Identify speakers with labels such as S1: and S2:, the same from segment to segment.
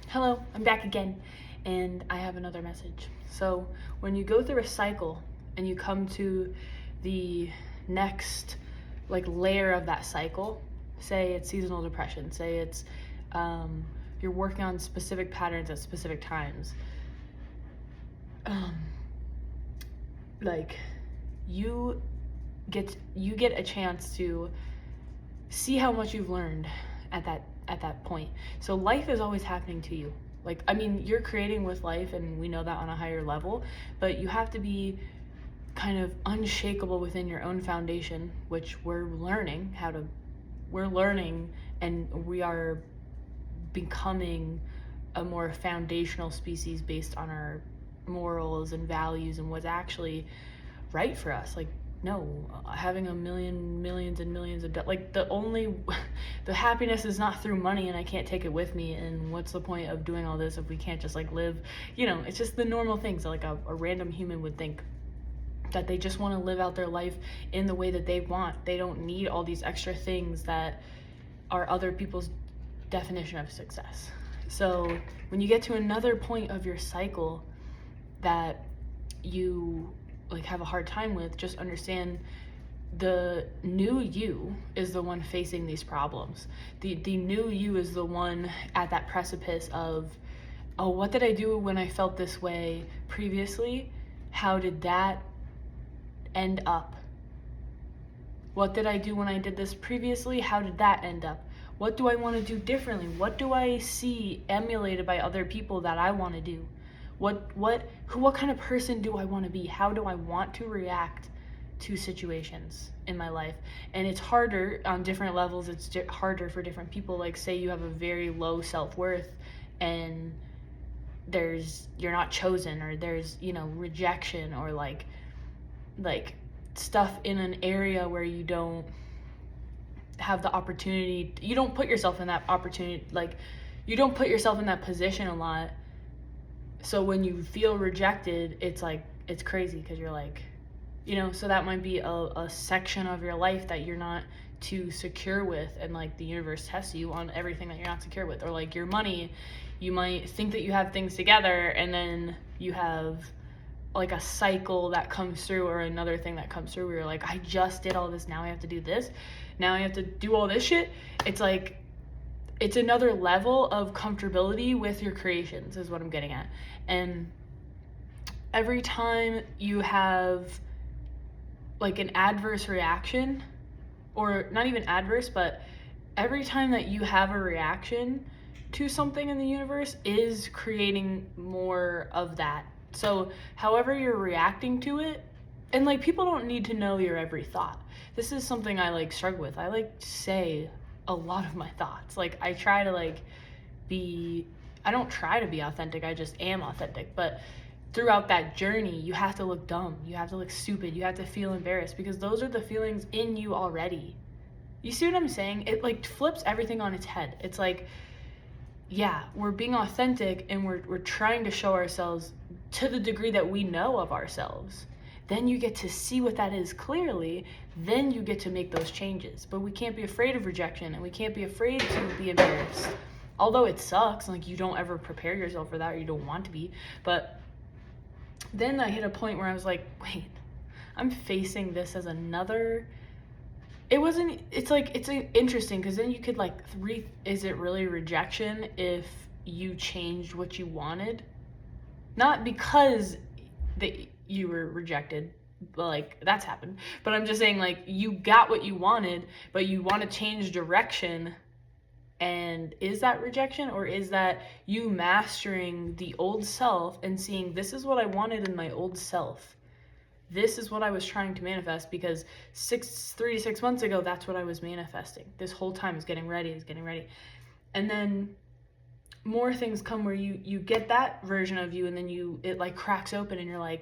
S1: Hello, I'm back again, and I have another message. So, when you go through a cycle and you come to the next layer of that cycle, say it's seasonal depression, say it's you're working on specific patterns at specific times, um, like you get a chance to see how much you've learned at that point. So life is always happening to you. You're creating with life, and we know that on a higher level, but you have to be kind of unshakable within your own foundation, which we're learning, and we are becoming a more foundational species based on our morals and values and what's actually right for us. No, having millions and millions of the happiness is not through money, and I can't take it with me. And what's the point of doing all this if we can't just live? It's just the normal things that a random human would think, that they just want to live out their life in the way that they want. They don't need all these extra things that are other people's definition of success. So when you get to another point of your cycle that you have a hard time with, just understand the new you is the one facing these problems. The new you is the one at that precipice of, oh, what did I do when I felt this way previously? How did that end up? What did I do when I did this previously? How did that end up? What do I want to do differently? What do I see emulated by other people that I want to do? What kind of person do I want to be? How do I want to react to situations in my life? And it's harder on different levels. It's harder for different people. Say you have a very low self-worth, and you're not chosen, or there's rejection, or like stuff in an area where you don't have the opportunity. You don't put yourself in that opportunity. You don't put yourself in that position a lot. So when you feel rejected, it's crazy, because you're so that might be a section of your life that you're not too secure with, and the universe tests you on everything that you're not secure with. Or your money, you might think that you have things together, and then you have a cycle that comes through, or another thing that comes through where you're I just did all this, now I have to do this, now I have to do all this shit. It's another level of comfortability with your creations, is what I'm getting at. And every time you have an adverse reaction, or not even adverse, but every time that you have a reaction to something in the universe is creating more of that. So however you're reacting to it, and people don't need to know your every thought. This is something I struggle with. I say a lot of my thoughts. I try to I don't try to be authentic, I just am authentic. But throughout that journey, you have to look dumb, you have to look stupid, you have to feel embarrassed, because those are the feelings in you already. You see what I'm saying? It flips everything on its head. It's yeah, we're being authentic, and we're trying to show ourselves to the degree that we know of ourselves. Then you get to see what that is clearly, then you get to make those changes. But we can't be afraid of rejection, and we can't be afraid to be embarrassed. Although it sucks, you don't ever prepare yourself for that, or you don't want to be. But then I hit a point where I was wait, I'm facing this as another... it's interesting, because then you could is it really rejection if you changed what you wanted? Not because you were rejected, but that's happened. But I'm just saying, you got what you wanted, but you want to change direction. And is that rejection, or is that you mastering the old self and seeing, this is what I wanted in my old self? This is what I was trying to manifest, because 3 to 6 months ago, that's what I was manifesting. This whole time is getting ready. And then more things come where you get that version of you, and then it cracks open, and you're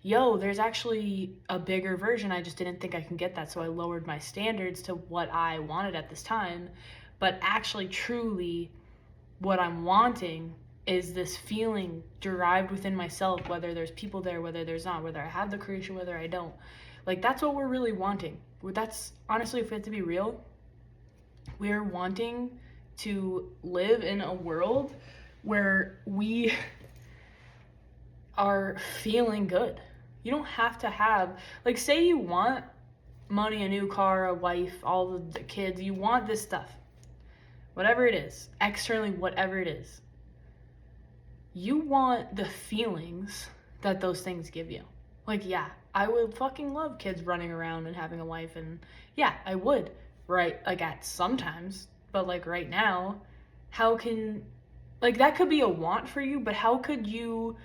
S1: yo, there's actually a bigger version. I just didn't think I can get that. So I lowered my standards to what I wanted at this time. But actually, truly, what I'm wanting is this feeling derived within myself, whether there's people there, whether there's not, whether I have the creation, whether I don't. That's what we're really wanting. That's honestly, if we have to be real, we're wanting to live in a world where we are feeling good. You don't have to have, like, say you want money, a new car, a wife, all of the kids, you want this stuff. Whatever it is, externally, whatever it is. You want the feelings that those things give you. Like, yeah, I would fucking love kids running around and having a wife, and yeah, I would, right? Like, at sometimes, but like right now, how can, like, that could be a want for you, but how could you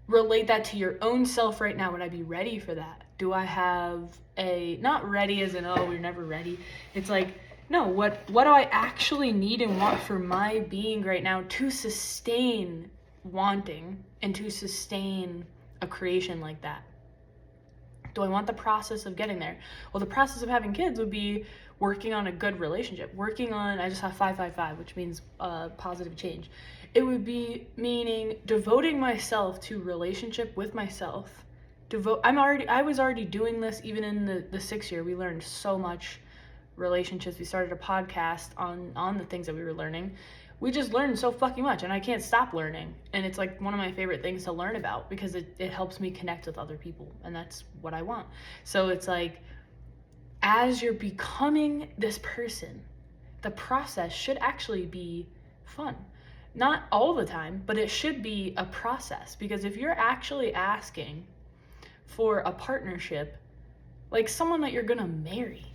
S1: relate that to your own self right now? Would I be ready for that? Do I have a, not ready as in, oh, we're never ready. It's like, no, what do I actually need and want for my being right now to sustain wanting and to sustain a creation like that? Do I want the process of getting there? Well, the process of having kids would be working on a good relationship, working on, I just have 555, which means positive change. It would be meaning devoting myself to relationship with myself. I was already doing this even in the 6th year. We learned so much relationships. We started a podcast on the things that we were learning. We just learned so fucking much, and I can't stop learning. And it's like one of my favorite things to learn about because it helps me connect with other people, and that's what I want. So it's like, as you're becoming this person, the process should actually be fun. Not all the time, but it should be a process, because if you're actually asking for a partnership, like someone that you're gonna marry,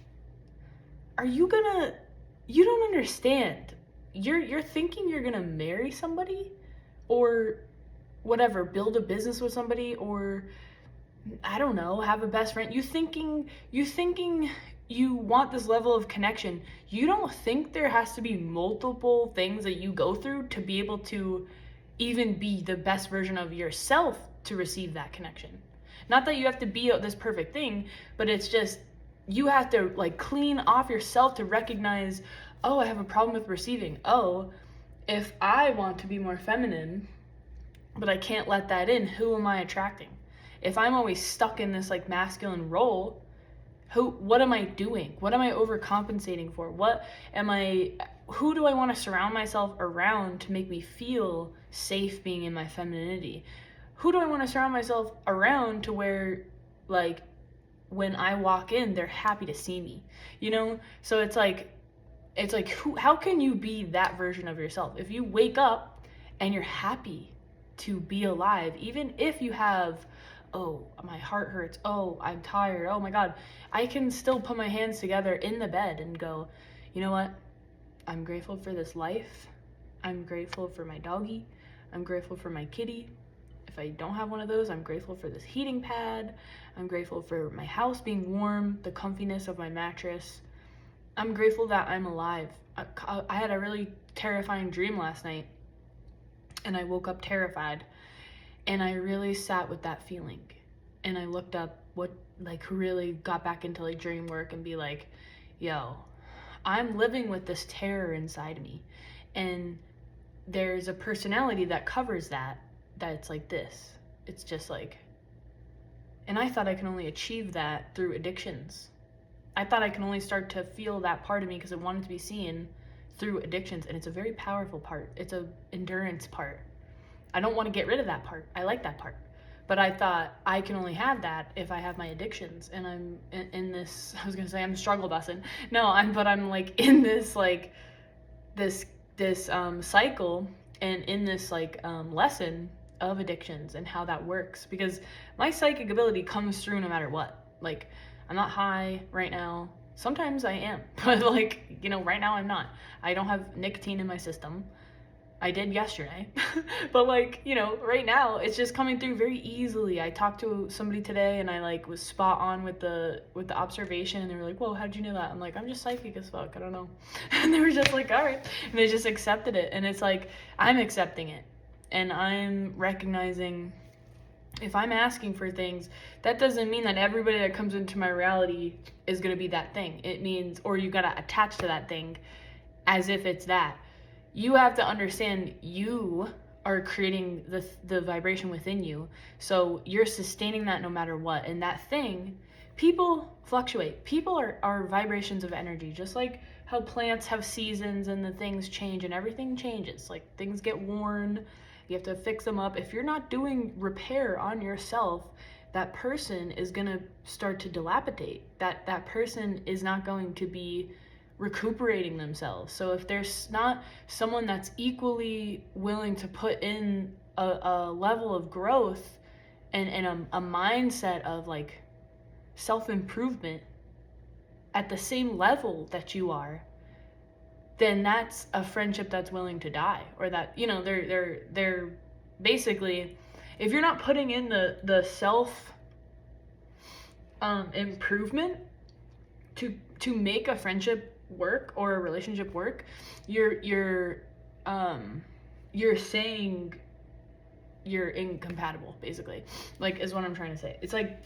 S1: you don't understand. You're thinking you're gonna marry somebody or whatever, build a business with somebody, or I don't know, have a best friend. You thinking you want this level of connection. You don't think there has to be multiple things that you go through to be able to even be the best version of yourself to receive that connection. Not that you have to be this perfect thing, but it's just, you have to like clean off yourself to recognize, oh, I have a problem with receiving. Oh, if I want to be more feminine, but I can't let that in, who am I attracting? If I'm always stuck in this like masculine role, what am I doing? What am I overcompensating for? Who do I want to surround myself around to make me feel safe being in my femininity? Who do I want to surround myself around to where, like, when I walk in, they're happy to see me, you know? So it's like how can you be that version of yourself? If you wake up and you're happy to be alive, even if you have, oh, my heart hurts, oh, I'm tired, oh my God, I can still put my hands together in the bed and go, you know what? I'm grateful for this life. I'm grateful for my doggy. I'm grateful for my kitty. If I don't have one of those, I'm grateful for this heating pad. I'm grateful for my house being warm, the comfiness of my mattress. I'm grateful that I'm alive. I had a really terrifying dream last night, and I woke up terrified, and I really sat with that feeling, and I looked up who really got back into like dream work and be like, yo, I'm living with this terror inside me, and there's a personality that covers that it's like this. It's just like, and I thought I can only achieve that through addictions. I thought I can only start to feel that part of me because it wanted to be seen through addictions, and it's a very powerful part. It's a endurance part. I don't want to get rid of that part. I like that part. But I thought I can only have that if I have my addictions, and I'm in this, I was going to say I'm struggle busing. No, I'm like in this, like this cycle, and in this like lesson of addictions and how that works, because my psychic ability comes through no matter what. Like, I'm not high right now. Sometimes I am, but like, you know, right now I'm not. I don't have nicotine in my system. I did yesterday, but like, you know, right now it's just coming through very easily. I talked to somebody today and I like was spot on with the observation, and they were like, whoa, how'd you know that? I'm like, I'm just psychic as fuck, I don't know. And they were just like, all right. And they just accepted it. And it's like, I'm accepting it. And I'm recognizing, if I'm asking for things, that doesn't mean that everybody that comes into my reality is going to be that thing. It means, or you got to attach to that thing as if it's that. You have to understand you are creating the vibration within you. So you're sustaining that no matter what. And that thing, people fluctuate. People are vibrations of energy, just like how plants have seasons and the things change and everything changes. Like things get worn, you have to fix them up. If you're not doing repair on yourself, that person is going to start to dilapidate. That person is not going to be recuperating themselves. So if there's not someone that's equally willing to put in a level of growth and a mindset of like self-improvement at the same level that you are, then that's a friendship that's willing to die. Or that, you know, they're basically, if you're not putting in the self improvement to make a friendship work or a relationship work, you're saying you're incompatible, basically, like, is what I'm trying to say. It's like,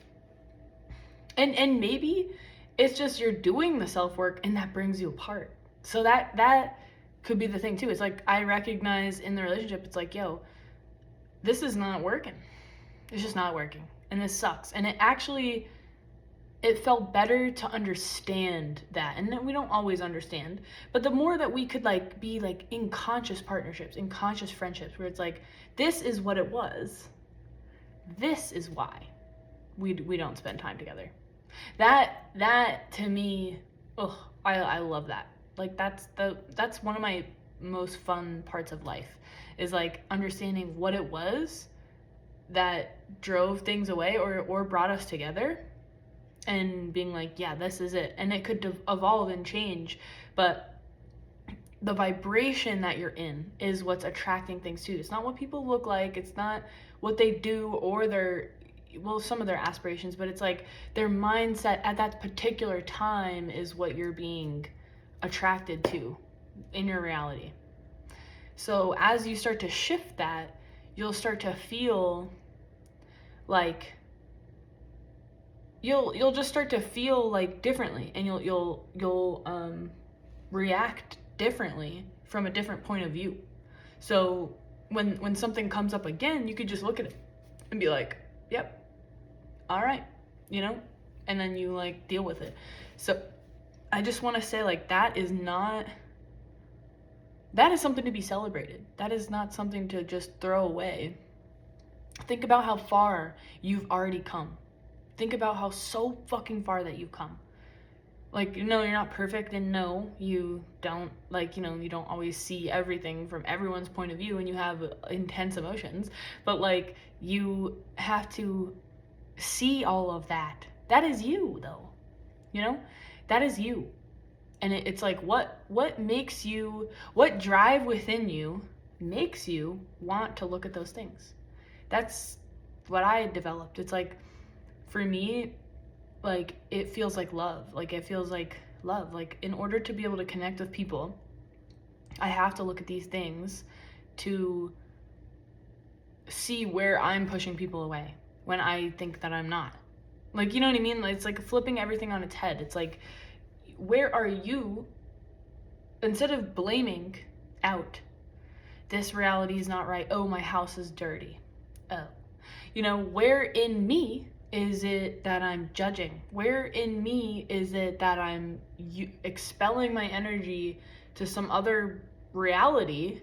S1: and maybe it's just you're doing the self-work and that brings you apart. So that could be the thing too. It's like, I recognize in the relationship, it's like, yo, this is not working. It's just not working. And this sucks. And it felt better to understand that. And we don't always understand, but the more that we could like be like in conscious partnerships, in conscious friendships, where it's like, this is what it was. This is why we don't spend time together. That to me, I love that. Like that's one of my most fun parts of life, is like understanding what it was that drove things away or brought us together, and being like, yeah, this is it. And it could evolve and change, but the vibration that you're in is what's attracting things to you. It's not what people look like, it's not what they do or some of their aspirations, but it's like their mindset at that particular time is what you're being attracted to in your reality. So as you start to shift that, you'll start to feel like you'll just start to feel like differently, and you'll react differently from a different point of view. So when something comes up again, you could just look at it and be like, yep, all right, you know, and then you like deal with it. So I just want to say, like, that is something to be celebrated. That is not something to just throw away. Think about how far you've already come. Think about how so fucking far that you've come. Like, no, you're not perfect, and no, you don't, like, you know, you don't always see everything from everyone's point of view, and you have intense emotions, but like, you have to see all of that. That is you, though, you know, that is you. And it's like, what drive within you makes you want to look at those things. That's what I developed. It's like, for me, like, it feels like love. Like, it feels like love. Like, in order to be able to connect with people, I have to look at these things to see where I'm pushing people away when I think that I'm not. Like, you know what I mean? It's like flipping everything on its head. It's like, where are you, instead of blaming out, this reality is not right, oh, my house is dirty, oh, you know, where in me is it that I'm judging? Where in me is it that I'm expelling my energy to some other reality,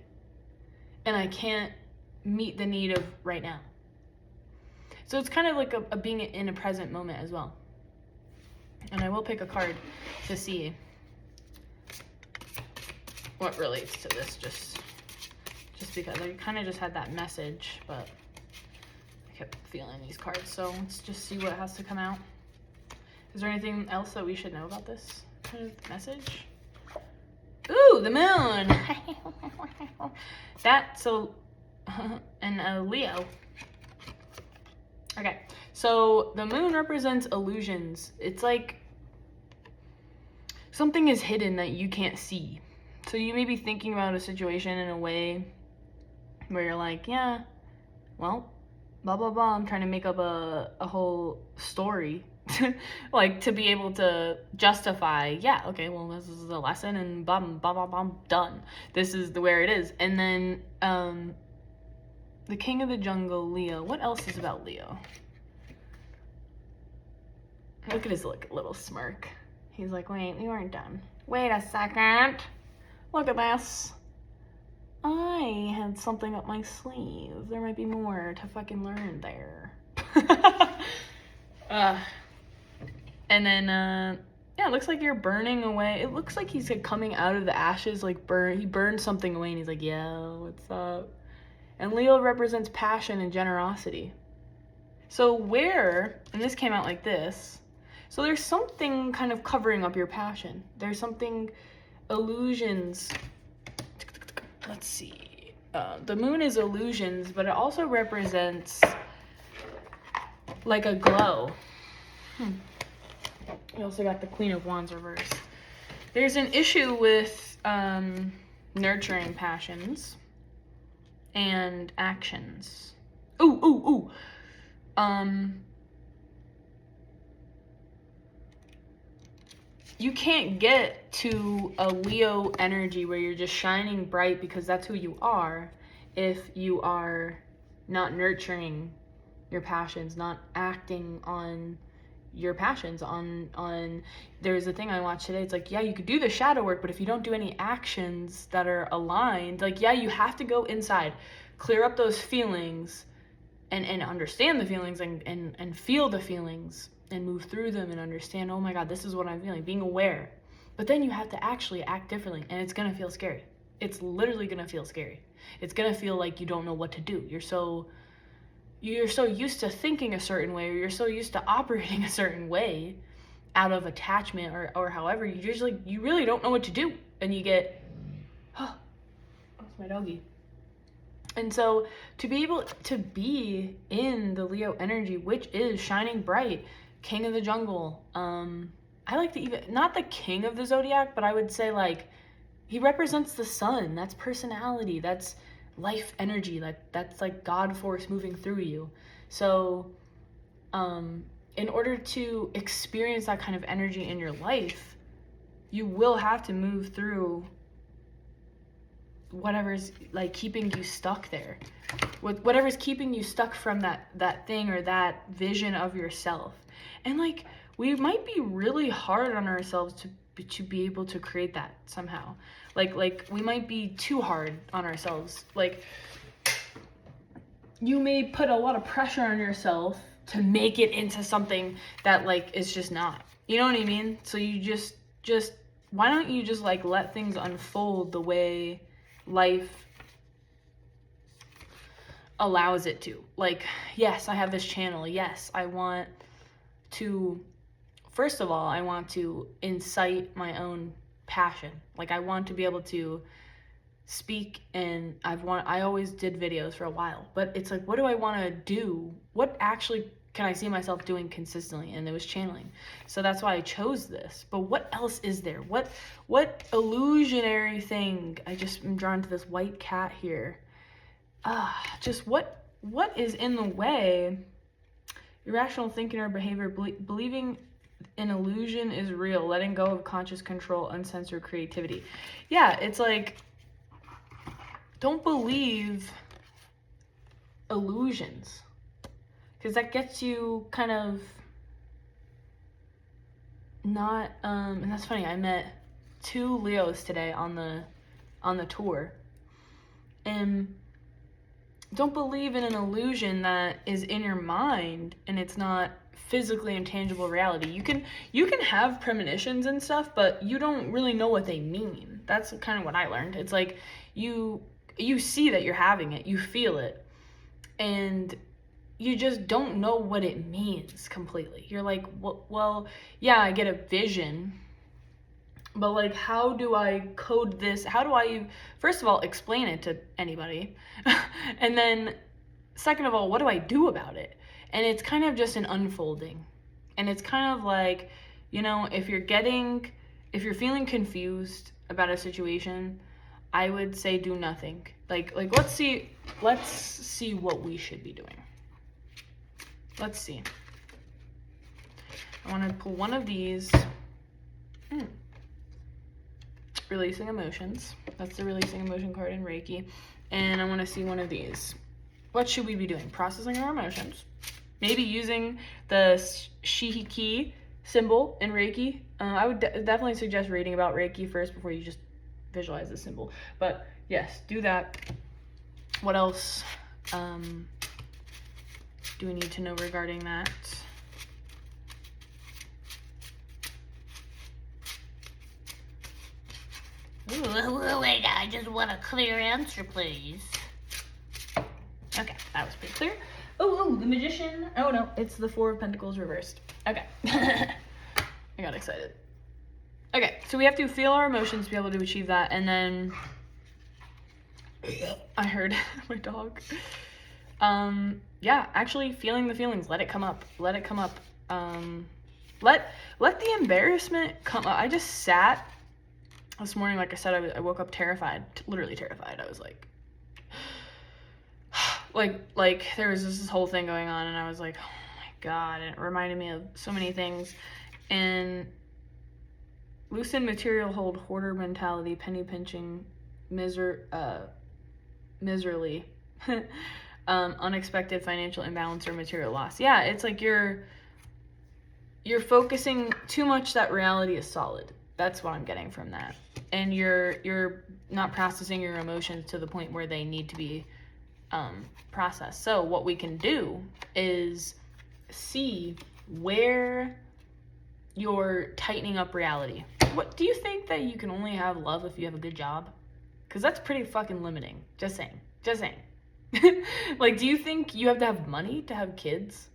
S1: and I can't meet the need of right now? So it's kind of like a being in a present moment as well. And I will pick a card to see what relates to this, just because I kind of just had that message, but I kept feeling these cards. So let's just see what has to come out. Is there anything else that we should know about this kind of message? Ooh, the moon. And Leo. Okay, so the moon represents illusions. It's like something is hidden that you can't see. So you may be thinking about a situation in a way where you're like, yeah, well, blah, blah, blah. I'm trying to make up a whole story, like, to be able to justify, yeah, okay, well, this is a lesson, and bum, bum, bum, bum, done. This is where it is. And then the King of the Jungle, Leo. What else is about Leo? Look at his little smirk. He's like, wait, we weren't done. Wait a second. Look at this. I had something up my sleeve. There might be more to fucking learn there. And then, yeah, it looks like you're burning away. It looks like he's like coming out of the ashes, like he burned something away, and he's like, yeah, what's up? And Leo represents passion and generosity. So and this came out like this, so there's something kind of covering up your passion. There's something, illusions. Let's see. The moon is illusions, but it also represents like a glow. We also got the Queen of Wands reversed. There's an issue with nurturing passions and actions. Ooh. You can't get to a Leo energy where you're just shining bright because that's who you are if you are not nurturing your passions, not acting on your passions, on there's a thing I watched today. It's like, yeah, you could do the shadow work, but if you don't do any actions that are aligned, like, yeah, you have to go inside, clear up those feelings and understand the feelings and feel the feelings and move through them and understand, oh my God, this is what I'm feeling, being aware. But then you have to actually act differently, and it's gonna feel scary. It's literally gonna feel scary. It's gonna feel like you don't know what to do. You're so used to thinking a certain way, or you're so used to operating a certain way out of attachment or however, you really don't know what to do. And you get, oh, that's my doggy. And so to be able to be in the Leo energy, which is shining bright, king of the jungle, I like to even, not the king of the zodiac, but I would say like, he represents the sun. That's personality. That's life energy. That's like God force moving through you. So in order to experience that kind of energy in your life, you will have to move through whatever's like keeping you stuck there, with whatever's keeping you stuck from that thing or that vision of yourself. And like, we might be really hard on ourselves to be able to create that somehow. Like we might be too hard on ourselves. Like, you may put a lot of pressure on yourself to make it into something that like is just not. You know what I mean? So you just why don't you just like let things unfold the way life allows it to? Like, yes, I have this channel. Yes, I want to, first of all, I want to incite my own passion. Like, I want to be able to speak, and I always did videos for a while, but it's like, what do I want to do? What actually can I see myself doing consistently? And it was channeling. So that's why I chose this. But what else is there? What illusionary thing? I just am drawn to this white cat here. Just what is in the way? Irrational thinking or behavior, believing an illusion is real, letting go of conscious control, uncensored creativity. Yeah, it's like, don't believe illusions, because that gets you kind of not, and that's funny, I met 2 Leos today on the tour, and don't believe in an illusion that is in your mind and it's not physically intangible reality. You can have premonitions and stuff, but you don't really know what they mean. That's kind of what I learned. It's like you see that you're having it, you feel it, and you just don't know what it means completely. You're like, well, yeah, I get a vision, but like, how do I code this? How do I, first of all, explain it to anybody? And then second of all, what do I do about it? And it's kind of just an unfolding. And it's kind of like, you know, if you're feeling confused about a situation, I would say do nothing. Like let's see what we should be doing. Let's see. I want to pull one of these. Releasing emotions. That's the releasing emotion card in Reiki. And I want to see one of these. What should we be doing? Processing our emotions. Maybe using the Shihiki symbol in Reiki. I would definitely suggest reading about Reiki first before you just visualize the symbol. But yes, do that. What else do we need to know regarding that?
S2: Ooh, wait, I just want a clear answer, please.
S1: Okay, that was pretty clear. Oh, the Magician. Oh no, it's the Four of Pentacles reversed. Okay. I got excited. Okay, so we have to feel our emotions to be able to achieve that, and then I heard my dog. Yeah, actually feeling the feelings. Let it come up. Let it come up. Let the embarrassment come up. I just sat this morning, like I said, I woke up terrified, literally terrified. I was like there was this whole thing going on, and I was like, oh my God, and it reminded me of so many things. And lucid material hold, hoarder mentality, penny pinching, miserly, unexpected financial imbalance or material loss. Yeah, it's like you're focusing too much that reality is solid. That's what I'm getting from that. And you're not processing your emotions to the point where they need to be processed. So what we can do is see where you're tightening up reality. What do you think that you can only have love if you have a good job? Because that's pretty fucking limiting. Just saying. Like, do you think you have to have money to have kids?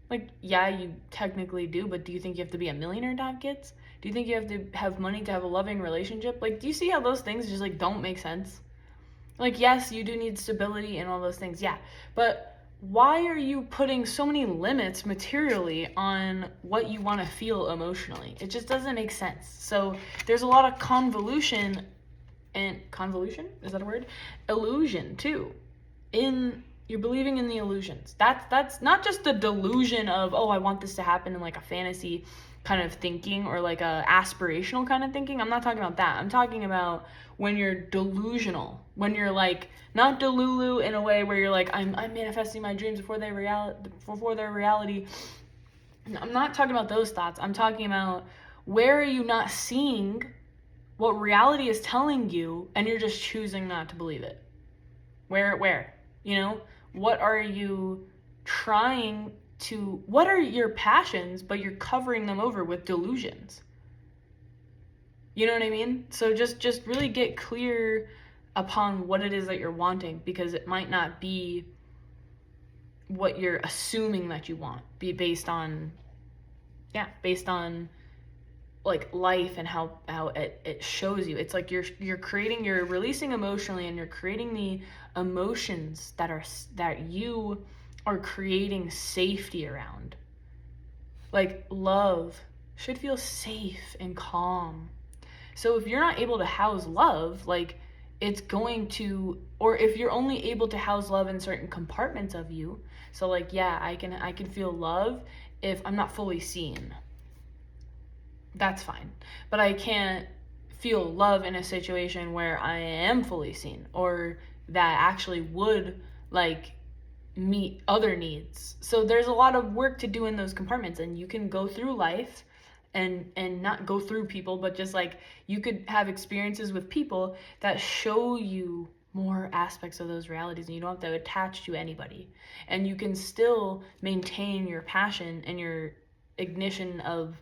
S1: Like, yeah, you technically do, but do you think you have to be a millionaire to have kids? Do you think you have to have money to have a loving relationship? Like, do you see how those things just, like, don't make sense? Like, yes, you do need stability and all those things, yeah. But why are you putting so many limits materially on what you want to feel emotionally? It just doesn't make sense. So there's a lot of convolution, is that a word? Illusion, too. You're believing in the illusions. That's not just the delusion of, oh, I want this to happen in like a fantasy kind of thinking or like a aspirational kind of thinking. I'm not talking about that. I'm talking about when you're delusional, when you're like not delulu in a way where you're like, I'm manifesting my dreams before they're reality. I'm not talking about those thoughts. I'm talking about where are you not seeing what reality is telling you and you're just choosing not to believe it. Where? You know, what are you trying to, what are your passions, but you're covering them over with delusions? You know what I mean? So just really get clear upon what it is that you're wanting, because it might not be what you're assuming that you want, be based on like life and how it shows you. It's like you're releasing emotionally, and you're creating the emotions that you are creating safety around. Like love should feel safe and calm. So if you're not able to house love, like it's going to, or if you're only able to house love in certain compartments of you, so like, yeah, I can feel love if I'm not fully seen. That's fine. But I can't feel love in a situation where I am fully seen, or that actually would like meet other needs. So there's a lot of work to do in those compartments, and you can go through life and not go through people, but just like you could have experiences with people that show you more aspects of those realities, and you don't have to attach to anybody, and you can still maintain your passion and your ignition of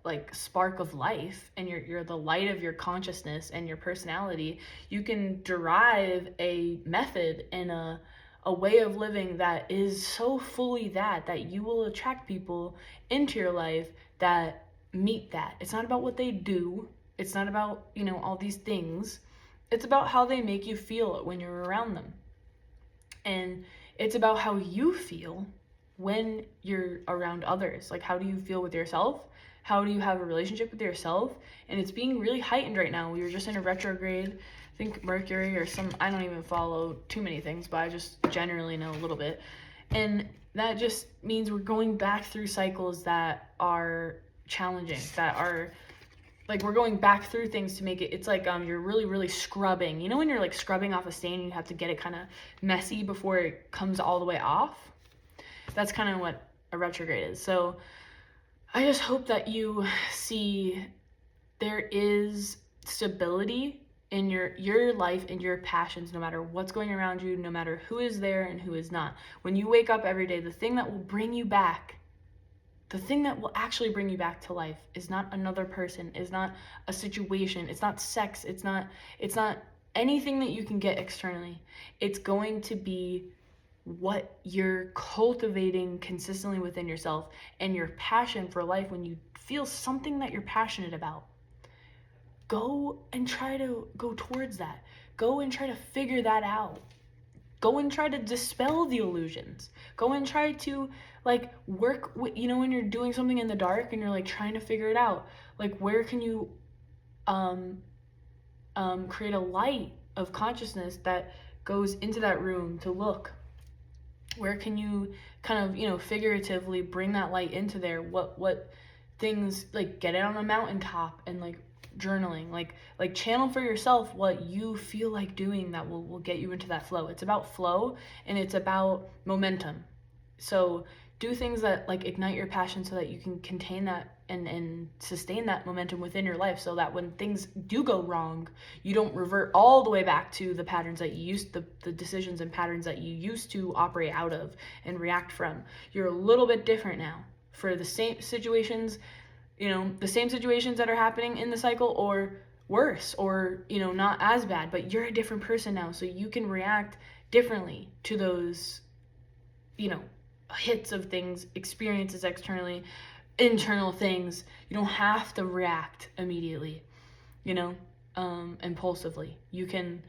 S1: like spark of life, and you're the light of your consciousness and your personality. You can derive a method and a way of living that is so fully that you will attract people into your life that meet that. It's not about what they do. It's not about, you know, all these things. It's about how they make you feel when you're around them. And it's about how you feel when you're around others. Like, how do you feel with yourself? How do you have a relationship with yourself? And it's being really heightened right now. We were just in a retrograde. I think Mercury or I don't even follow too many things, but I just generally know a little bit. And that just means we're going back through cycles that are challenging, that are like, we're going back through things to make it, it's like you're really, really scrubbing. You know when you're like scrubbing off a stain, you have to get it kind of messy before it comes all the way off? That's kind of what a retrograde is. So I just hope that you see there is stability in your life and your passions, no matter what's going around you, no matter who is there and who is not. When you wake up every day, the thing that will bring you back, the thing that will actually bring you back to life is not another person, is not a situation, it's not sex, it's not anything that you can get externally. It's going to be what you're cultivating consistently within yourself and your passion for life. When you feel something that you're passionate about, go and try to go towards that. Go and try to figure that out. Go and try to dispel the illusions. Go and try to like work with, when you're doing something in the dark and you're like trying to figure it out, like where can you create a light of consciousness that goes into that room to look. Where can you kind of figuratively bring that light into there? What things, like get it on a mountaintop and like journaling, like channel for yourself what you feel like doing that will get you into that flow. It's about flow and it's about momentum. So do things that like ignite your passion so that you can contain that and sustain that momentum within your life, so that when things do go wrong, you don't revert all the way back to the patterns that you used, the decisions and patterns that you used to operate out of and react from. You're a little bit different now for the same situations, the same situations that are happening in the cycle, or worse, or not as bad, but you're a different person now, so you can react differently to those hits of things, experiences externally, internal things. You don't have to react immediately, impulsively. You can,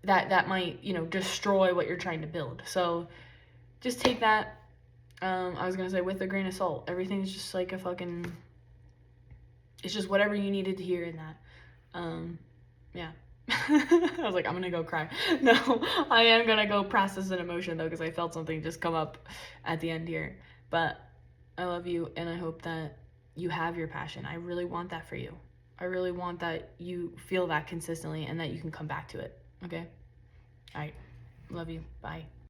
S1: that might, destroy what you're trying to build. So just take that, I was gonna say, with a grain of salt. Everything's just like it's just whatever you needed to hear in that. Yeah. I was like, I'm gonna go cry. No, I am gonna go process an emotion though, because I felt something just come up at the end here. But I love you, and I hope that you have your passion. I really want that for you. I really want that you feel that consistently and that you can come back to it. Okay? All right. Love you. Bye.